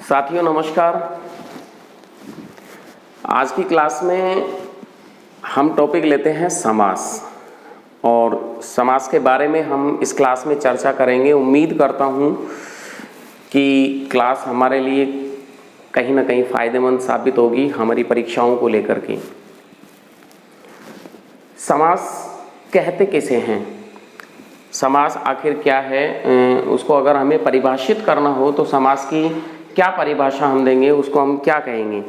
साथियों नमस्कार। आज की क्लास में हम टॉपिक लेते हैं समास और समास के बारे में हम इस क्लास में चर्चा करेंगे। उम्मीद करता हूँ कि क्लास हमारे लिए कहीं ना कहीं फ़ायदेमंद साबित होगी हमारी परीक्षाओं को लेकर के। समास कहते किसे हैं, समास आखिर क्या है, उसको अगर हमें परिभाषित करना हो तो समास की क्या परिभाषा हम देंगे, उसको हम क्या कहेंगे।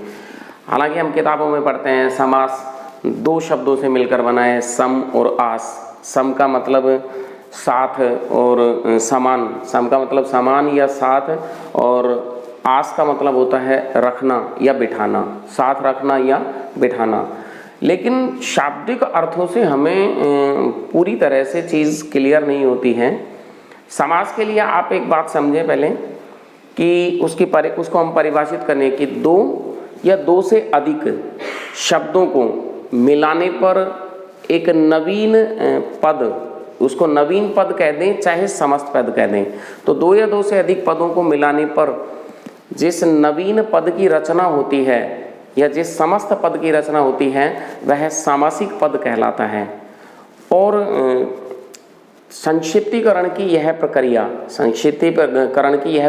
हालांकि हम किताबों में पढ़ते हैं समास दो शब्दों से मिलकर बना है, सम और आस। सम का मतलब साथ और समान, सम का मतलब समान या साथ, और आस का मतलब होता है रखना या बिठाना, साथ रखना या बिठाना। लेकिन शाब्दिक अर्थों से हमें पूरी तरह से चीज़ क्लियर नहीं होती है। समास के लिए आप एक बात समझें पहले कि उसको हम परिभाषित करने की दो या दो से अधिक शब्दों को मिलाने पर एक नवीन पद, उसको नवीन पद कह दें चाहे समस्त पद कह दें, तो दो या दो से अधिक पदों को मिलाने पर जिस नवीन पद की रचना होती है या जिस समस्त पद की रचना होती है वह सामासिक पद कहलाता है। और संक्षिप्तीकरण की यह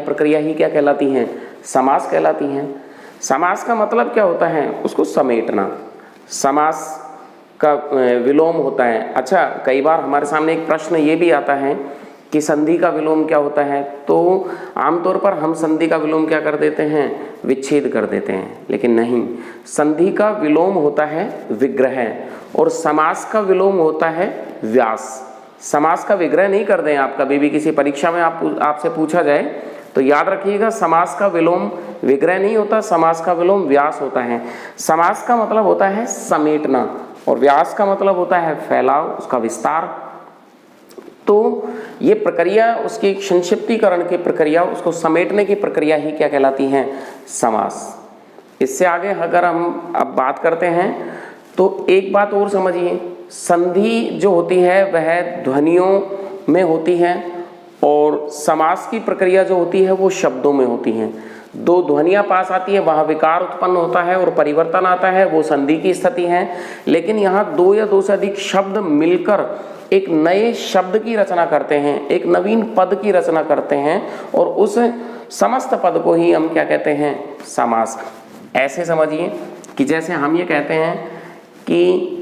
प्रक्रिया ही क्या कहलाती है, समास कहलाती है। समास का मतलब क्या होता है, उसको समेटना। समास का विलोम होता है। अच्छा, कई बार हमारे सामने एक प्रश्न ये भी आता है कि संधि का विलोम क्या होता है, तो आमतौर पर हम संधि का विलोम क्या कर देते हैं, विच्छेद कर देते हैं। लेकिन नहीं, संधि का विलोम होता है विग्रह और समास का विलोम होता है व्यास। समास का विग्रह नहीं कर दें आप, कभी भी किसी परीक्षा में आपसे पूछा जाए तो याद रखिएगा, समास का विलोम विग्रह नहीं होता, समास का विलोम व्यास होता है। समास का मतलब होता है समेटना और व्यास का मतलब होता है फैलाव, उसका विस्तार। तो ये प्रक्रिया, उसकी संक्षिप्तीकरण की प्रक्रिया, उसको समेटने की प्रक्रिया ही क्या कहलाती है, समास। इससे आगे अगर हम अब बात करते हैं तो एक बात और समझिए, संधि जो होती है वह ध्वनियों में होती है और समास की प्रक्रिया जो होती है वो शब्दों में होती है। दो ध्वनियां पास आती है, वहाँ विकार उत्पन्न होता है और परिवर्तन आता है, वो संधि की स्थिति है। लेकिन यहाँ दो या दो से अधिक शब्द मिलकर एक नए शब्द की रचना करते हैं, एक नवीन पद की रचना करते हैं और उस समस्त पद को ही हम क्या कहते हैं, समास। ऐसे समझिए कि जैसे हम ये कहते हैं कि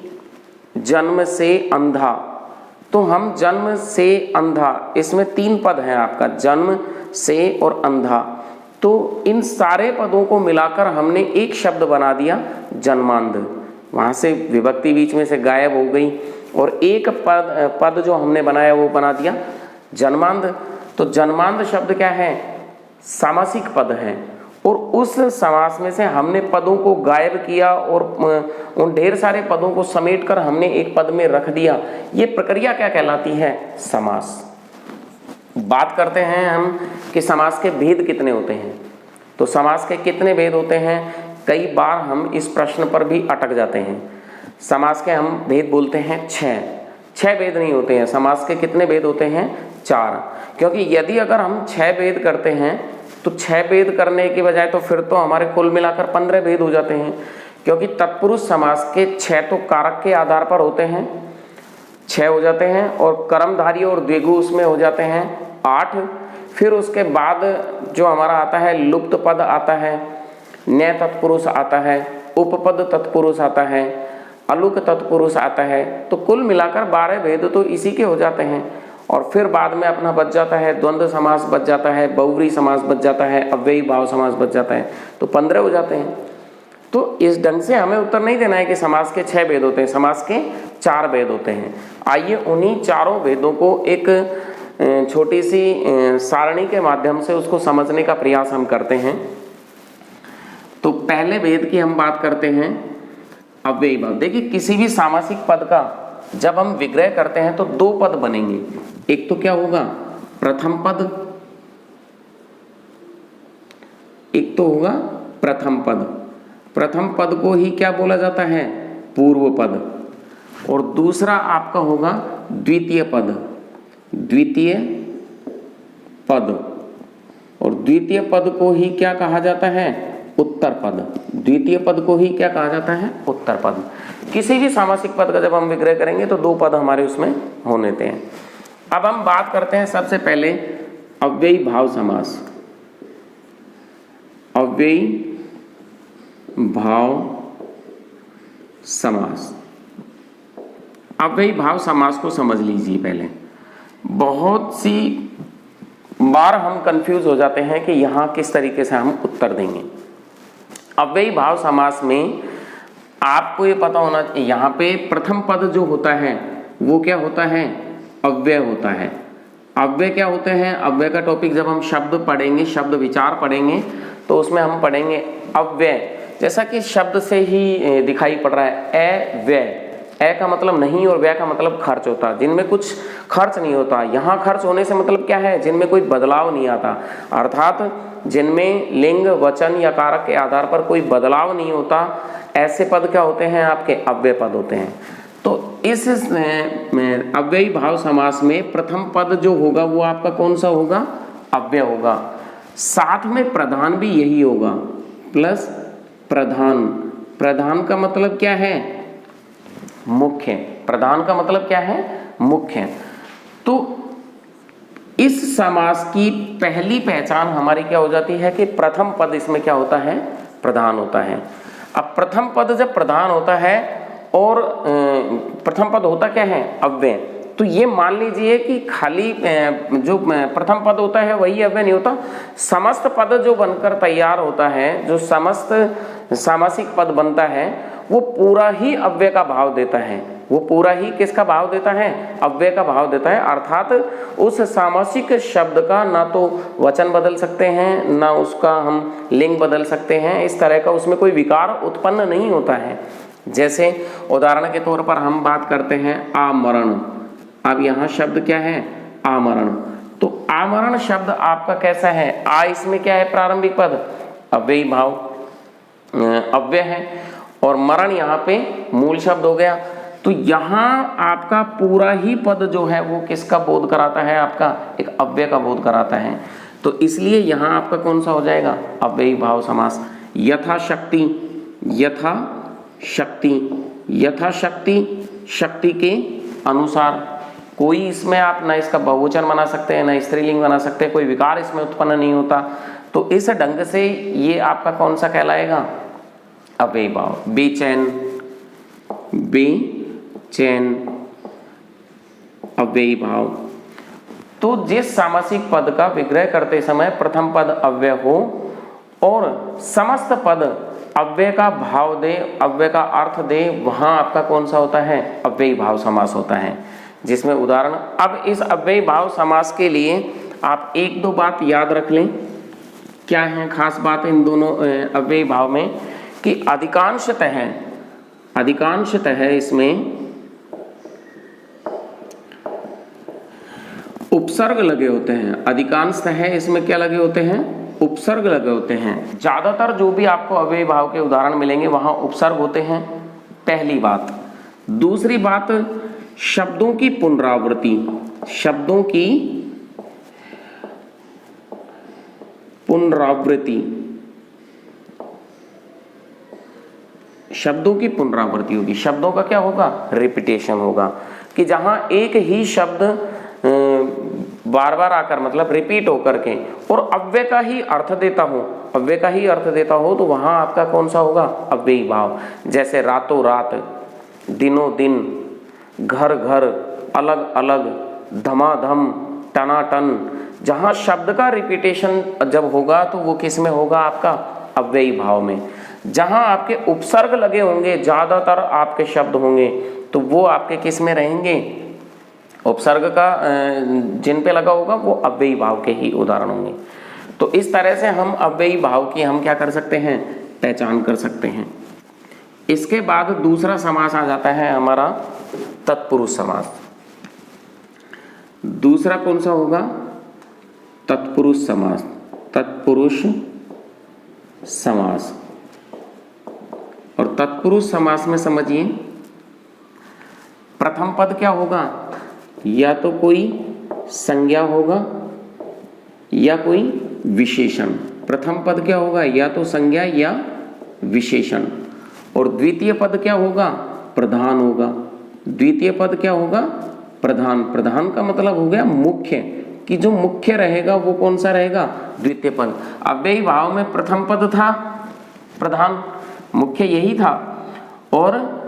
जन्म से अंधा, तो हम जन्म से अंधा, इसमें तीन पद हैं आपका, जन्म से और अंधा। तो इन सारे पदों को मिलाकर हमने एक शब्द बना दिया जन्मांध। वहाँ से विभक्ति बीच में से गायब हो गई और एक पद जो हमने बनाया वो बना दिया जन्मांध। तो जन्मांध शब्द क्या है, सामासिक पद है और उस समास में से हमने पदों को गायब किया और उन ढेर सारे पदों को समेटकर हमने एक पद में रख दिया। ये प्रक्रिया क्या कहलाती है, समास। बात करते हैं हम कि समास के भेद कितने होते हैं। तो समास के कितने भेद होते हैं, कई बार हम इस प्रश्न पर भी अटक जाते हैं। समास के हम भेद बोलते हैं छह भेद नहीं होते हैं। समास के कितने भेद होते हैं, चार। क्योंकि यदि अगर हम 6 भेद करते हैं तो 6 भेद करने के बजाय तो फिर तो हमारे कुल मिलाकर 15 भेद हो जाते हैं। क्योंकि तत्पुरुष समास के 6 तो कारक के आधार पर होते हैं, 6 हो जाते हैं, और कर्मधारी और द्विगु उसमें हो जाते हैं 8। फिर उसके बाद जो हमारा आता है लुप्त पद आता है, न्य तत्पुरुष आता है, उपपद तत्पुरुष आता है, अलुक तत्पुरुष आता है। तो कुल मिलाकर 12 भेद तो इसी के हो जाते हैं। और फिर बाद में अपना बच जाता है द्वंद्व समास बच जाता है, बहुव्रीहि समास बच जाता है, अव्ययी भाव समास बच जाता है, तो 15 हो जाते हैं। तो इस ढंग से हमें उत्तर नहीं देना है कि समास के 6 भेद होते हैं, समास के 4 भेद होते हैं। आइए उन्हीं चारों भेदों को एक छोटी सी सारणी के माध्यम से उसको समझने का प्रयास हम करते हैं। तो पहले भेद की हम बात करते हैं अव्ययी भाव। देखिए, किसी भी सामासिक पद का जब हम विग्रह करते हैं तो दो पद बनेंगे। एक तो क्या होगा, प्रथम पद, एक तो होगा प्रथम पद। प्रथम पद को ही क्या बोला जाता है, पूर्व पद। और दूसरा आपका होगा द्वितीय पद, द्वितीय पद। और द्वितीय पद को ही क्या कहा जाता है? उत्तर पद। द्वितीय पद को ही क्या कहा जाता है? उत्तर पद। किसी भी सामासिक पद का जब हम विग्रह करेंगे तो दो पद हमारे उसमें होने थे। अब हम बात करते हैं सबसे पहले अव्ययी भाव समास। अव्ययी भाव समास। अव्ययी भाव समास को समझ लीजिए पहले। बहुत सी बार हम कंफ्यूज हो जाते हैं कि यहाँ किस तरीके से हम उत्तर देंगे। अव्ययी भाव समास में आपको ये पता होना चाहिए, यहाँ पे प्रथम पद जो होता है वो क्या होता है? अव्यय होता है। अव्यय क्या होते हैं? अव्यय का टॉपिक जब हम शब्द पढ़ेंगे, शब्द विचार पढ़ेंगे, तो उसमें हम पढ़ेंगे अव्यय। जैसा कि शब्द से ही दिखाई पड़ रहा है, अव्यय। ए का मतलब नहीं और व्यय का मतलब खर्च होता है, जिनमें कुछ खर्च नहीं होता। यहाँ खर्च होने से मतलब क्या है? जिनमें कोई बदलाव नहीं आता, अर्थात जिनमें लिंग, वचन या कारक के आधार पर कोई बदलाव नहीं होता, ऐसे पद क्या होते हैं? आपके अव्यय पद होते हैं। तो इस अव्ययी भाव समास में प्रथम पद जो होगा वो आपका कौन सा होगा? अव्यय होगा। साथ में प्रधान भी यही होगा, प्लस प्रधान। प्रधान का मतलब क्या है? मुख्य। प्रधान का मतलब क्या है? मुख्य। तो इस समास की पहली पहचान हमारी क्या हो जाती है कि प्रथम पद इसमें क्या होता है? प्रधान होता है। अब प्रथम पद जब प्रधान होता है और प्रथम पद होता क्या है? अव्यय। तो ये मान लीजिए कि खाली जो प्रथम पद होता है वही अव्यय नहीं होता, समस्त पद जो बनकर तैयार होता है, जो समस्त सामासिक पद बनता है, वो पूरा ही अव्यय का भाव देता है। वो पूरा ही किसका भाव देता है? अव्यय का भाव देता है। अर्थात उस सामासिक शब्द का ना तो वचन बदल सकते हैं, ना उसका हम लिंग बदल सकते हैं। इस तरह का उसमें कोई विकार उत्पन्न नहीं होता है। जैसे उदाहरण के तौर पर हम बात करते हैं आमरण। अब यहाँ शब्द क्या है? आमरण। तो आमरण शब्द आपका कैसा है? आ इसमें क्या है? प्रारंभिक पद, अव्ययी भाव अव्यय है, और मरण यहाँ पे मूल शब्द हो गया। तो यहाँ आपका पूरा ही पद जो है वो किसका बोध कराता है? आपका एक अव्यय का बोध कराता है। तो इसलिए यहाँ आपका कौन सा हो जाएगा? अव्ययी भाव समास। यथाशक्ति, यथाशक्ति, यथाशक्ति, शक्ति के अनुसार। कोई इसमें आप ना इसका बहुवचन बना सकते हैं, ना स्त्रीलिंग बना सकते हैं, कोई विकार इसमें उत्पन्न नहीं होता। तो इस ढंग से ये आपका कौन सा कहलाएगा? अव्ययी भाव। बेचैन, बेचैन, अव्ययी भाव। तो जिस सामासिक पद का विग्रह करते समय प्रथम पद अव्यय हो और समस्त पद अव्यय का भाव दे, अव्यय का अर्थ दे, वहां आपका कौन सा होता है? अव्ययी भाव समास होता है। जिसमें उदाहरण, अब इस अव्ययी भाव समास के लिए आप एक दो बात याद रख लें। क्या है खास बात इन दोनों अव्ययी भाव में? कि अधिकांशतः इसमें उपसर्ग लगे होते हैं। अधिकांशतः इसमें क्या लगे होते हैं? उपसर्ग लगे होते हैं। ज्यादातर जो भी आपको अव्ययी भाव के उदाहरण मिलेंगे वहां उपसर्ग होते हैं, पहली बात। दूसरी बात, शब्दों की पुनरावृत्ति। शब्दों की पुनरावृत्ति, शब्दों की पुनरावृत्ति होगी। शब्दों का क्या होगा? रिपीटेशन होगा। कि जहां एक ही शब्द बार बार आकर मतलब रिपीट होकर के और अव्यय का ही अर्थ देता हो, अव्यय का ही अर्थ देता हो, तो वहां आपका कौन सा होगा? अव्ययी भाव। जैसे रातों रात, दिनों दिन, घर घर, अलग अलग, धमाधम, टनाटन। जहां शब्द का रिपीटेशन जब होगा तो वो किस में होगा? आपका अव्ययी भाव में। जहां आपके उपसर्ग लगे होंगे, ज्यादातर आपके शब्द होंगे, तो वो आपके किस में रहेंगे? उपसर्ग का जिन पे लगा होगा वो अव्ययी भाव के ही उदाहरण होंगे। तो इस तरह से हम अव्ययी भाव की हम क्या कर सकते हैं? पहचान कर सकते हैं। इसके बाद दूसरा समास आ जाता है हमारा तत्पुरुष समास। दूसरा कौन सा होगा? तत्पुरुष समास। तत्पुरुष समास। और तत्पुरुष समास में समझिए, प्रथम पद क्या होगा? या तो कोई संज्ञा होगा या कोई विशेषण। प्रथम पद क्या होगा, या तो संज्ञा या विशेषण। और द्वितीय पद क्या होगा, प्रधान होगा। द्वितीय पद क्या होगा, प्रधान। प्रधान का मतलब हो गया मुख्य, कि जो मुख्य रहेगा वो कौन सा रहेगा, द्वितीय पद। अव्ययी भाव में प्रथम पद था प्रधान, मुख्य यही था, और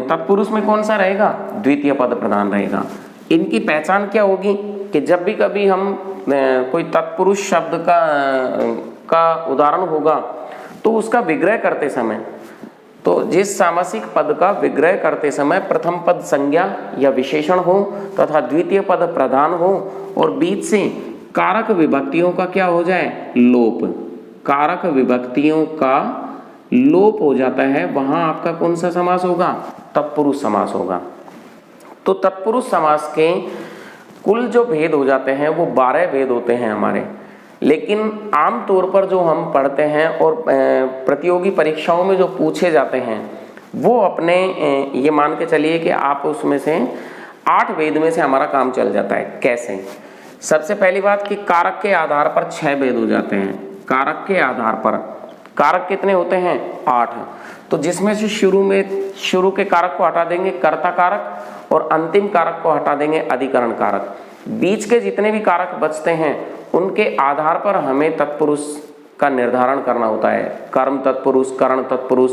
तत्पुरुष में कौन सा रहेगा, द्वितीय पद प्रधान रहेगा। इनकी पहचान क्या होगी कि जब भी कभी हम कोई तत्पुरुष शब्द का उदाहरण होगा तो उसका विग्रह करते समय, तो जिस सामासिक पद का विग्रह करते समय प्रथम पद संज्ञा या विशेषण हो तथा द्वितीय पद प्रधान हो और बीच से कारक विभक्तियों का क्या हो जाए, लोप। कारक विभक्तियों का लोप हो जाता है, वहां आपका कौन सा समास होगा, तत्पुरुष समास होगा। तो तत्पुरुष समास के कुल जो भेद हो जाते हैं वो 12 भेद होते हैं हमारे। लेकिन आम तौर पर जो हम पढ़ते हैं और प्रतियोगी परीक्षाओं में जो पूछे जाते हैं वो अपने ये मान के चलिए कि आप उसमें से 8 भेद में से हमारा काम चल जाता है। कैसे, सबसे पहली बात कि कारक के आधार पर 6 भेद हो जाते हैं। कारक के आधार पर कारक कितने होते हैं, 8। तो जिसमें से शुरू के कारक को हटा देंगे कर्ता कारक और अंतिम कारक को हटा देंगे अधिकरण कारक। बीच के जितने भी कारक बचते हैं उनके आधार पर हमें तत्पुरुष का निर्धारण करना होता है। कर्म तत्पुरुष, करण तत्पुरुष,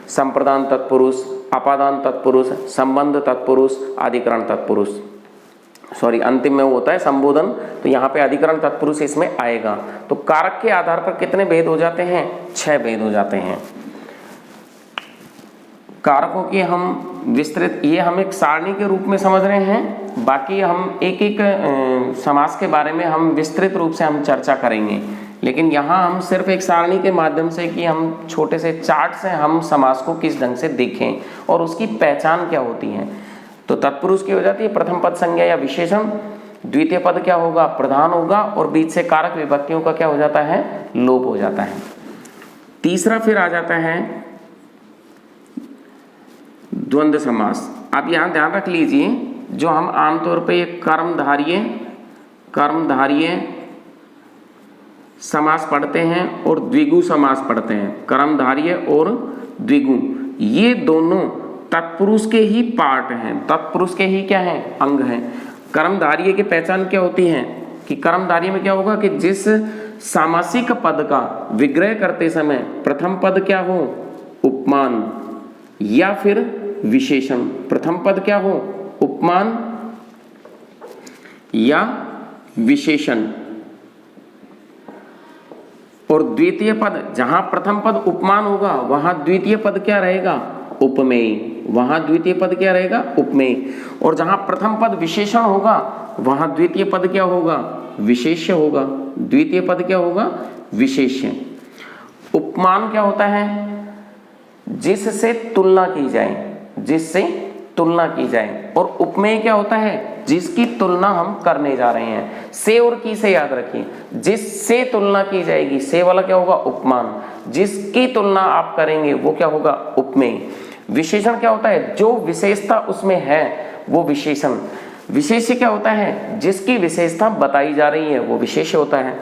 संप्रदान तत्पुरुष, अपादान तत्पुरुष, संबंध तत्पुरुष, अधिकरण तत्पुरुष। अंतिम में वो होता है संबोधन, तो यहाँ पे अधिकरण तत्पुरुष इसमें आएगा। तो कारक के आधार पर कितने भेद हो जाते हैं, 6 भेद हो जाते हैं। कारकों की हम विस्तृत, ये हम एक सारणी के रूप में समझ रहे हैं, बाकी हम एक एक समास के बारे में हम विस्तृत रूप से हम चर्चा करेंगे। लेकिन यहाँ हम सिर्फ एक सारणी के माध्यम से कि हम छोटे से चार्ट से हम समास को किस ढंग से देखें और उसकी पहचान क्या होती है। तो तत्पुरुष की हो जाती है प्रथम पद संज्ञा या विशेषण, द्वितीय पद क्या होगा, प्रधान होगा, और बीच से कारक विभक्तियों का क्या हो जाता है, लोप हो जाता है। तीसरा फिर आ जाता है द्वंद्व समास। आप यहाँ ध्यान रख लीजिए, जो हम आमतौर पे कर्मधारय समास पढ़ते हैं और द्विगु समास पढ़ते हैं। कर्मधारय और द्विगु ये दोनों तत्पुरुष के ही पार्ट हैं, तत्पुरुष के ही क्या हैं, अंग हैं। कर्मधारय की पहचान क्या होती है कि कर्मधारय में क्या होगा कि जिस सामासिक पद का विग्रह करते समय प्रथम पद क्या हो, उपमान या फिर विशेषण। प्रथम पद क्या हो, उपमान या विशेषण, और द्वितीय पद, जहां प्रथम पद उपमान होगा वहां द्वितीय पद क्या रहेगा, उपमेय। वहां द्वितीय पद क्या रहेगा, उपमेय। और जहां प्रथम पद विशेषण होगा वहां द्वितीय पद क्या होगा, विशेष्य होगा। द्वितीय पद क्या होगा, विशेष्य। उपमान क्या होता है, जिससे तुलना की जाए, जिससे तुलना की जाए। और उपमेय क्या होता है, जिसकी तुलना हम करने जा रहे हैं। से और की से याद रखिए, जिससे तुलना की जाएगी, से वाला क्या होगा, उपमान। जिसकी तुलना आप करेंगे वो क्या होगा, उपमेय। विशेषण क्या होता है, जो विशेषता उसमें है वो विशेषण। विशेष्य क्या होता है, जिसकी विशेषता बताई जा रही है वो विशेष्य होता है।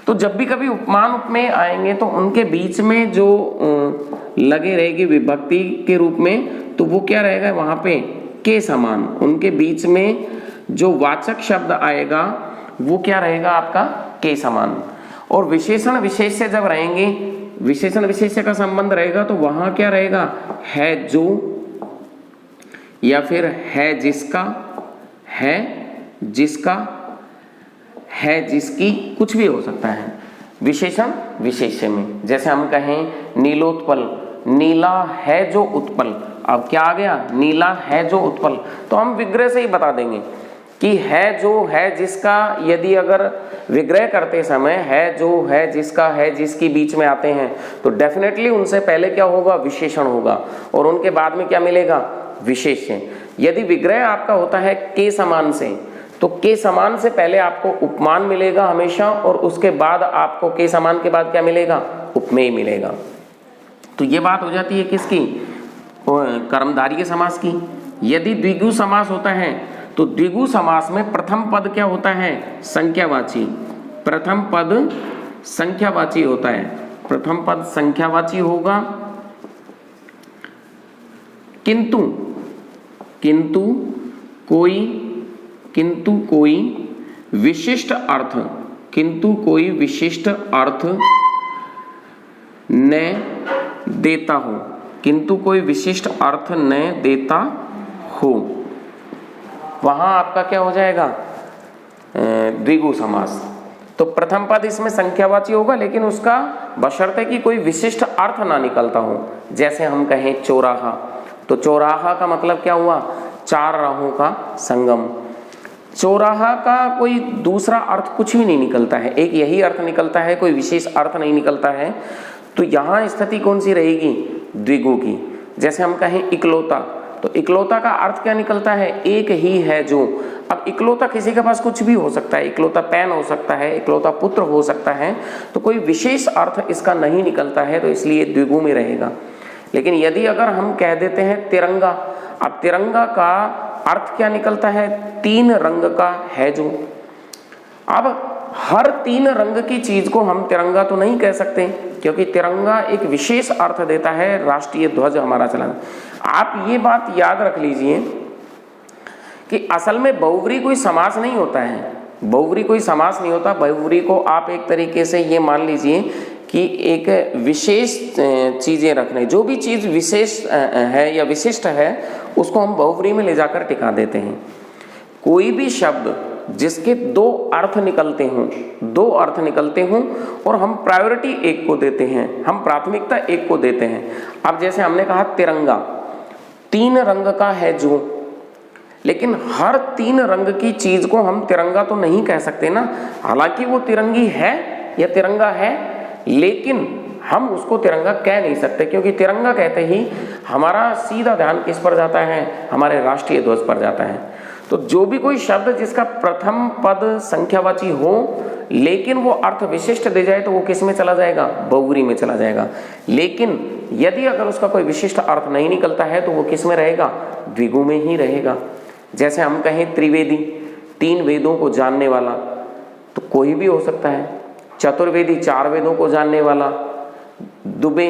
तो जब भी कभी उपमान उपमेय आएंगे तो उनके बीच में जो लगे रहेगी विभक्ति के रूप में, तो वो क्या रहेगा वहां पे, के समान। उनके बीच में जो वाचक शब्द आएगा वो क्या रहेगा, आपका के समान। और विशेषण विशेष्य जब रहेंगे, विशेषण विशेष्य का संबंध रहेगा तो वहां क्या रहेगा, है जो, या फिर है जिसका, है जिसका, है जिसकी, कुछ भी हो सकता है विशेषण विशेष्य में। जैसे हम कहें नीलोत्पल, नीला है जो उत्पल। अब क्या आ गया, नीला है जो उत्पल, तो हम विग्रह से ही बता देंगे कि है जो, है जिसका, यदि अगर विग्रह करते समय है जो, है जिसका, है जिसकी बीच में आते हैं तो डेफिनेटली उनसे पहले क्या होगा, विशेषण होगा, और उनके बाद में क्या मिलेगा, विशेष्य। यदि विग्रह आपका होता है के समान से, तो के समान से पहले आपको उपमान मिलेगा हमेशा, और उसके बाद आपको के समान के बाद क्या मिलेगा, उपमेय मिलेगा। तो ये बात हो जाती है किसकी, कर्मधारय समास की। यदि द्विगु समास होता है तो द्विगु समास में प्रथम पद क्या होता है, संख्यावाची। प्रथम पद संख्यावाची होता है, प्रथम पद संख्यावाची होगा। किंतु किंतु कोई विशिष्ट अर्थ, किंतु कोई विशिष्ट अर्थ न देता हो, किंतु कोई विशिष्ट अर्थ न देता हो, वहां आपका क्या हो जाएगा, द्विगु समास। तो प्रथम पद इसमें संख्यावाची होगा, लेकिन उसका बशर्ते कि कोई विशिष्ट अर्थ ना निकलता हो। जैसे हम कहें चौराहा, तो चौराहा का मतलब क्या हुआ, चार राहों का संगम। चौराहा का कोई दूसरा अर्थ कुछ भी नहीं निकलता है, एक यही अर्थ निकलता है, कोई विशेष अर्थ नहीं निकलता है। तो यहाँ स्थिति कौन सी रहेगी, द्विगु की। जैसे हम कहें इकलौता, तो इकलौता का अर्थ क्या निकलता है, एक ही है जो। अब इकलौता किसी के पास कुछ भी हो सकता है, इकलौता पैन हो सकता है, इकलौता पुत्र हो सकता है, तो कोई विशेष अर्थ इसका नहीं निकलता है, तो इसलिए द्विगु में रहेगा। लेकिन यदि अगर हम कह देते हैं तिरंगा, अब तिरंगा का अर्थ क्या निकलता है, तीन रंग का है जो। अब हर तीन रंग की चीज को हम तिरंगा तो नहीं कह सकते, क्योंकि तिरंगा एक विशेष अर्थ देता है, राष्ट्रीय ध्वज हमारा चलाना। आप ये बात याद रख लीजिए कि असल में बहुव्रीहि कोई समास नहीं होता है, बहुव्रीहि कोई समास नहीं होता। बहुव्रीहि को आप एक तरीके से ये मान लीजिए कि एक विशेष चीजें रखने, जो भी चीज विशेष है या विशिष्ट है उसको हम बहुव्रीहि में ले जाकर टिका देते हैं। कोई भी शब्द जिसके दो अर्थ निकलते हों, दो अर्थ निकलते हों, और हम प्रायोरिटी एक को देते हैं, हम प्राथमिकता एक को देते हैं। अब जैसे हमने कहा तिरंगा तीन रंग का है जो, लेकिन हर तीन रंग की चीज को हम तिरंगा तो नहीं कह सकते ना। हालांकि वो तिरंगी है या तिरंगा है, लेकिन हम उसको तिरंगा कह नहीं सकते, क्योंकि तिरंगा कहते ही हमारा सीधा ध्यान किस पर जाता है, हमारे राष्ट्रीय ध्वज पर जाता है। तो जो भी कोई शब्द जिसका प्रथम पद संख्यावाची हो लेकिन वो अर्थ विशिष्ट दे जाए, तो वो किस में चला जाएगा, बहुव्रीहि में चला जाएगा। लेकिन यदि अगर उसका कोई विशिष्ट अर्थ नहीं निकलता है तो वो किस में रहेगा, द्विगु में ही रहेगा। जैसे हम कहें त्रिवेदी, तीन वेदों को जानने वाला, तो कोई भी हो सकता है। चतुर्वेदी, चार वेदों को जानने वाला। दुबे,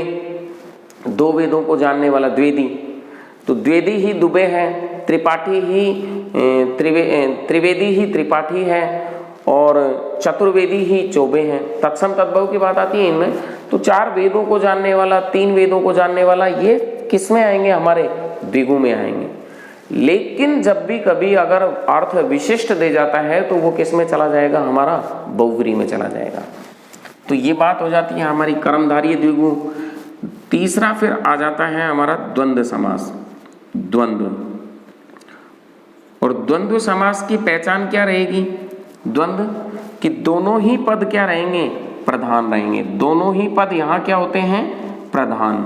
दो वेदों को जानने वाला द्विवेदी, तो द्विवेदी ही दुबे है। त्रिपाठी ही त्रिवेदी ही त्रिपाठी है, और चतुर्वेदी ही चौबे हैं। तत्सम तद्भव की बात आती है इनमें। तो चार वेदों को जानने वाला, तीन वेदों को जानने वाला, ये किस में आएंगे, हमारे द्विगु में आएंगे। लेकिन जब भी कभी अगर अर्थ विशिष्ट दे जाता है तो वो किस में चला जाएगा, हमारा बहुव्रीहि में चला जाएगा। तो ये बात हो जाती है हमारी कर्मधारय द्विगु। तीसरा फिर आ जाता है हमारा द्वंद्व समास। द्वंद्व, और द्वंद्व समास की पहचान क्या रहेगी, द्वंद्व कि दोनों ही पद क्या रहेंगे, प्रधान रहेंगे। दोनों ही पद यहाँ क्या होते हैं, प्रधान।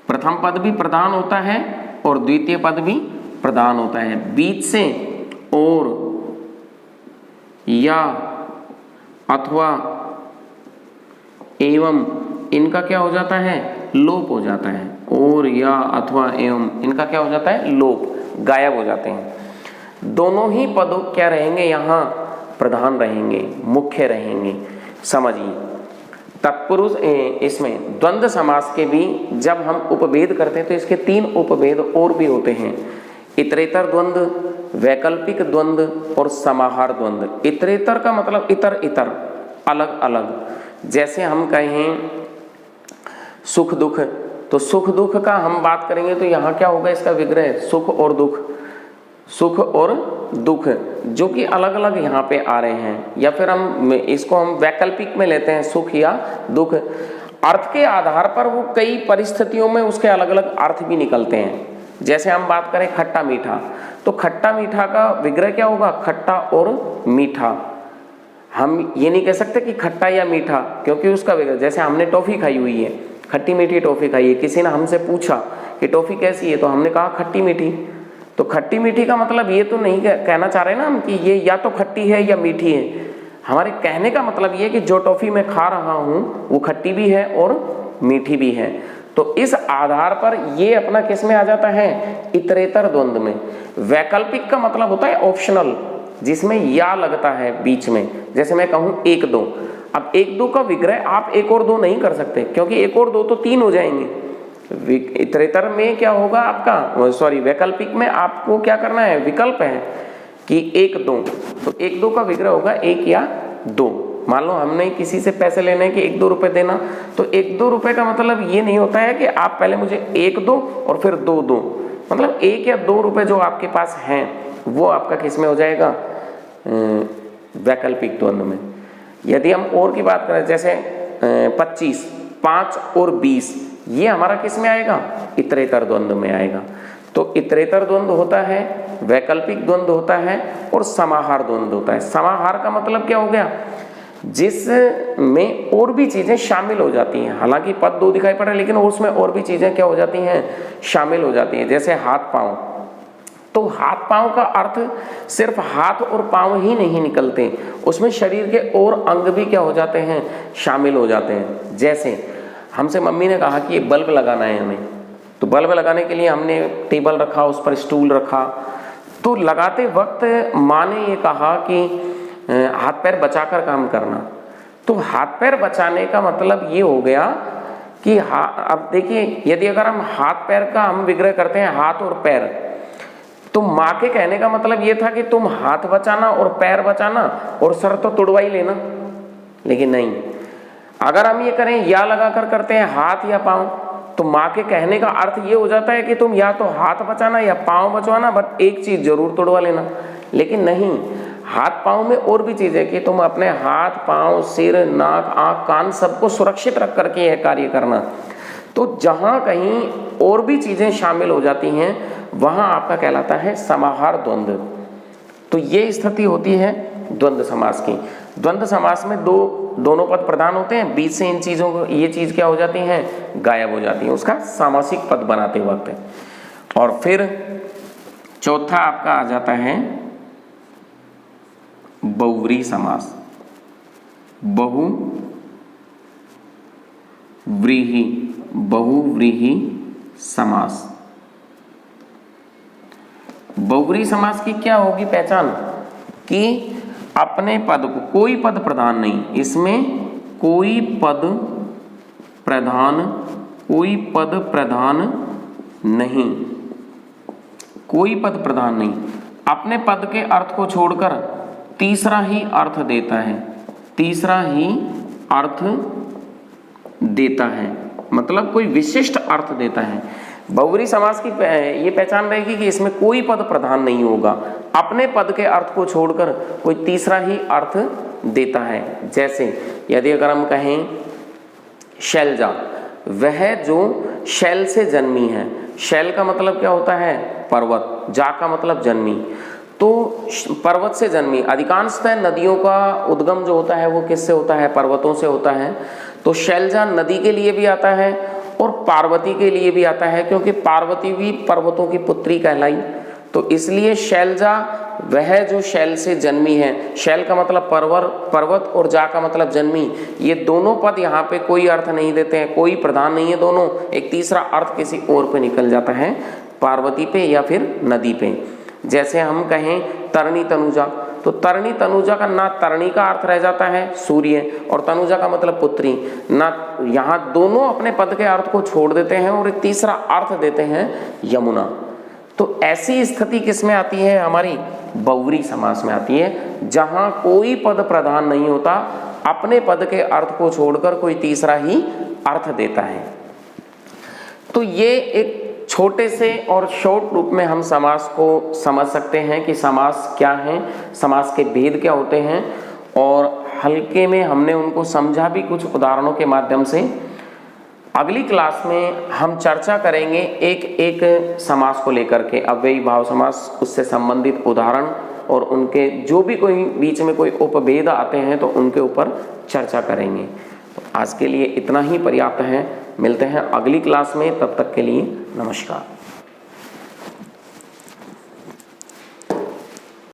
प्रथम पद भी प्रधान होता है और द्वितीय पद भी प्रधान होता है। बीच से और या अथवा एवं इनका क्या हो जाता है, लोप हो जाता है। और या अथवा एवं इनका क्या हो जाता है, लोप, गायब हो जाते हैं। दोनों ही पदों क्या रहेंगे, यहाँ प्रधान रहेंगे, मुख्य रहेंगे। समझिए, तत्पुरुष इसमें द्वंद्व समास के भी जब हम उपभेद करते हैं तो इसके तीन उपभेद और भी होते हैं। इतरेतर द्वंद्व, वैकल्पिक द्वंद्व और समाहार द्वंद्व। इतरेतर का मतलब इतर इतर, अलग अलग। जैसे हम कहें सुख दुख, तो सुख दुख का हम बात करेंगे तो यहाँ क्या होगा, इसका विग्रह सुख और दुख, सुख और दुख, जो कि अलग अलग यहाँ पे आ रहे हैं। या फिर हम इसको हम वैकल्पिक में लेते हैं, सुख या दुख। अर्थ के आधार पर वो कई परिस्थितियों में उसके अलग अलग अर्थ भी निकलते हैं। जैसे हम बात करें खट्टा मीठा, तो खट्टा मीठा का विग्रह क्या होगा, खट्टा और मीठा। हम ये नहीं कह सकते कि खट्टा या मीठा, क्योंकि उसका विग्रह, जैसे हमने टॉफी खाई हुई है, खट्टी मीठी टॉफी खाई है, किसी ने हमसे पूछा कि टॉफी कैसी है, तो हमने कहा खट्टी मीठी। तो खट्टी मीठी का मतलब ये तो नहीं कहना चाह रहे ना हम कि ये या तो खट्टी है या मीठी है। हमारे कहने का मतलब ये कि जो टॉफी मैं खा रहा हूँ वो खट्टी भी है और मीठी भी है। तो इस आधार पर ये अपना किस में आ जाता है, इतरेतर द्वंद्व में। वैकल्पिक का मतलब होता है ऑप्शनल, जिसमें या लगता है बीच में, जैसे मैं कहूं 1 2, अब 1 2 का विग्रह आप 1 और 2 नहीं कर सकते, क्योंकि 1 और 2 तो 3 हो जाएंगे। इतरेतर में क्या होगा आपका, सॉरी वैकल्पिक में आपको क्या करना है, विकल्प है कि 1 2, तो 1 2 का विग्रह होगा 1 या 2। मान लो हमने किसी से पैसे लेने हैं कि 1 2 रुपए देना, तो 1 2 रुपए का मतलब ये नहीं होता है कि आप पहले मुझे 1 दो और फिर 2 दो, मतलब 1 या 2 रुपए जो आपके पास हैं वो आपका किस में हो जाएगा, वैकल्पिक द्वंद्व में। यदि हम और की बात करें, जैसे 25, 5 और 20, ये हमारा किस में आएगा, इतरेतर द्वंद्व में आएगा। तो इतरेतर द्वंद्व होता है, वैकल्पिक द्वंद्व होता है और समाहार द्वंद्व होता है। समाहार का मतलब क्या हो गया, जिसमें और भी चीजें शामिल हो जाती हैं, हालांकि पद 2 दिखाई पड़ रहे लेकिन उसमें और भी चीजें क्या हो जाती हैं, शामिल हो जाती हैं। जैसे हाथ पांव, तो हाथ पांव का अर्थ सिर्फ हाथ और पांव ही नहीं निकलते, उसमें शरीर के और अंग भी क्या हो जाते हैं, शामिल हो जाते हैं। जैसे हमसे मम्मी ने कहा कि ये बल्ब लगाना है हमें, तो बल्ब लगाने के लिए हमने टेबल रखा, उस पर स्टूल रखा, तो लगाते वक्त माँ ने ये कहा कि हाथ पैर बचाकर काम करना। तो हाथ पैर बचाने का मतलब ये हो गया कि अब देखिए, यदि अगर हम हाथ पैर का हम विग्रह करते हैं हाथ और पैर, तो माँ के कहने का मतलब ये था कि तुम हाथ बचाना और पैर बचाना और सर तो तुड़वा ही लेना, लेकिन नहीं, अगर हम ये करें या लगाकर करते हैं हाथ या पांव, तो माँ के कहने का अर्थ ये हो जाता है कि तुम या तो हाथ बचाना या पांव बचवाना, बट एक चीज जरूर तोड़वा लेना। लेकिन नहीं, हाथ पांव में और भी चीज है कि तुम अपने हाथ पांव सिर नाक आंख कान सबको सुरक्षित रख करके यह कार्य करना। तो जहां कहीं और भी चीजें शामिल हो जाती हैं वहां आपका कहलाता है समाहार द्वंद्व। तो ये स्थिति होती है द्वंद्व समास की। द्वंद्व समास में दोनों पद प्रधान होते हैं, बीच से इन चीजों को ये चीज क्या हो जाती हैं, गायब हो जाती है उसका सामासिक पद बनाते वक्त। और फिर चौथा आपका आ जाता है बहुव्रीहि समास। बहुव्रीहि समास। बहुव्रीहि समास की क्या होगी पहचान, कि अपने पद को, कोई पद प्रधान नहीं, इसमें कोई पद प्रधान नहीं, कोई पद प्रधान नहीं, अपने पद के अर्थ को छोड़कर तीसरा ही अर्थ देता है, तीसरा ही अर्थ देता है, मतलब कोई विशिष्ट अर्थ देता है। बहुव्रीहि समास की ये पहचान रहेगी कि इसमें कोई पद प्रधान नहीं होगा, अपने पद के अर्थ को छोड़कर कोई तीसरा ही अर्थ देता है। जैसे यदि अगर हम कहें शैलजा, वह जो शैल से जन्मी है, शैल का मतलब क्या होता है, पर्वत, जा का मतलब जन्मी, तो पर्वत से जन्मी। अधिकांशतः नदियों का उद्गम जो होता है वो किससे होता है, पर्वतों से होता है। तो शैलजा नदी के लिए भी आता है और पार्वती के लिए भी आता है, क्योंकि पार्वती भी पर्वतों की पुत्री कहलाई। तो इसलिए शैलजा वह जो शैल से जन्मी है, शैल का मतलब पर्वत और जा का मतलब जन्मी, ये दोनों पद यहाँ पे कोई अर्थ नहीं देते हैं, कोई प्रधान नहीं है, दोनों एक तीसरा अर्थ किसी और पे निकल जाता है, पार्वती पे या फिर नदी पे। जैसे हम कहें तरणी तनुजा, तो तरणी तनुजा का ना तरणी का अर्थ रह जाता है सूर्य, और तनुजा का मतलब पुत्री, ना यहाँ दोनों अपने पद के अर्थ को छोड़ देते हैं और एक तीसरा अर्थ देते हैं यमुना। तो ऐसी स्थिति किस में आती है, हमारी बहुव्रीहि समास में आती है, जहां कोई पद प्रधान नहीं होता, अपने पद के अर्थ को छोड़कर कोई तीसरा ही अर्थ देता है। तो ये एक छोटे से और शॉर्ट रूप में हम समास को समझ सकते हैं कि समास क्या है, समास के भेद क्या होते हैं, और हल्के में हमने उनको समझा भी कुछ उदाहरणों के माध्यम से। अगली क्लास में हम चर्चा करेंगे एक एक समास को लेकर के, अव्ययी भाव समास, उससे संबंधित उदाहरण और उनके जो भी कोई बीच में कोई उपभेद आते हैं तो उनके ऊपर चर्चा करेंगे। तो आज के लिए इतना ही पर्याप्त है, मिलते हैं अगली क्लास में, तब तक के लिए नमस्कार।